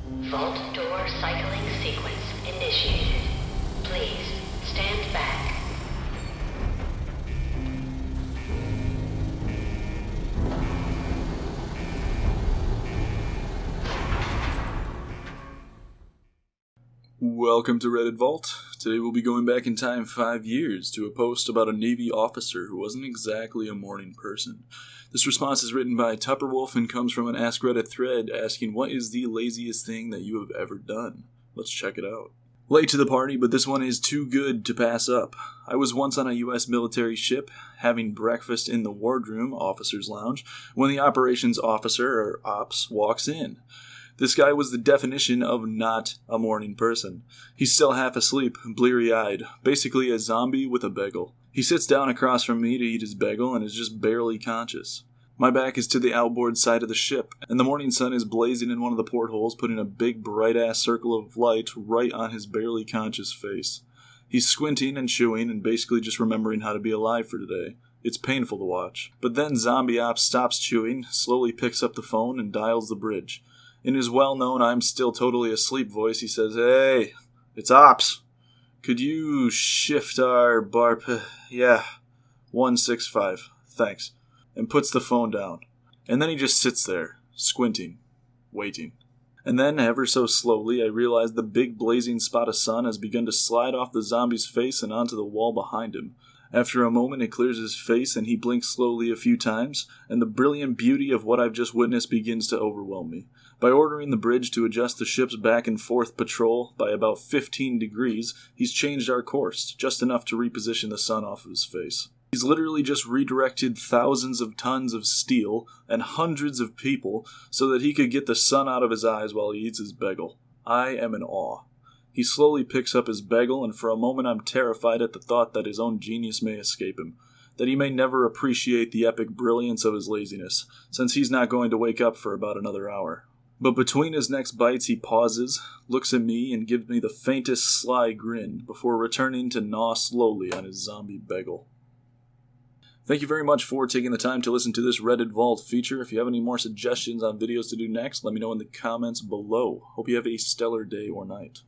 Vault door cycling sequence initiated. Please stand back. Welcome to Reddit Vault. Today we'll be going back in time 5 years to a post about a Navy officer who wasn't exactly a morning person. This response is written by TupperWolf and comes from an AskReddit thread asking what is the laziest thing that you have ever done. Let's check it out. Late to the party, but this one is too good to pass up. I was once on a U.S. military ship, having breakfast in the wardroom, officer's lounge, when the operations officer, or ops, walks in. This guy was the definition of not a morning person. He's still half asleep, bleary-eyed, basically a zombie with a bagel. He sits down across from me to eat his bagel and is just barely conscious. My back is to the outboard side of the ship, and the morning sun is blazing in one of the portholes, putting a big bright-ass circle of light right on his barely conscious face. He's squinting and chewing and basically just remembering how to be alive for today. It's painful to watch. But then Zombie Ops stops chewing, slowly picks up the phone, and dials the bridge. In his well-known I'm still totally asleep voice, he says, "Hey, it's Ops. Could you shift our yeah, 165, thanks," and puts the phone down. And then he just sits there, squinting, waiting. And then, ever so slowly, I realize the big blazing spot of sun has begun to slide off the zombie's face and onto the wall behind him. After a moment, it clears his face and he blinks slowly a few times, and the brilliant beauty of what I've just witnessed begins to overwhelm me. By ordering the bridge to adjust the ship's back and forth patrol by about 15 degrees, he's changed our course, just enough to reposition the sun off of his face. He's literally just redirected thousands of tons of steel and hundreds of people so that he could get the sun out of his eyes while he eats his bagel. I am in awe. He slowly picks up his bagel, and for a moment I'm terrified at the thought that his own genius may escape him, that he may never appreciate the epic brilliance of his laziness, since he's not going to wake up for about another hour. But between his next bites he pauses, looks at me, and gives me the faintest sly grin before returning to gnaw slowly on his zombie bagel. Thank you very much for taking the time to listen to this Reddit Vault feature. If you have any more suggestions on videos to do next, let me know in the comments below. Hope you have a stellar day or night.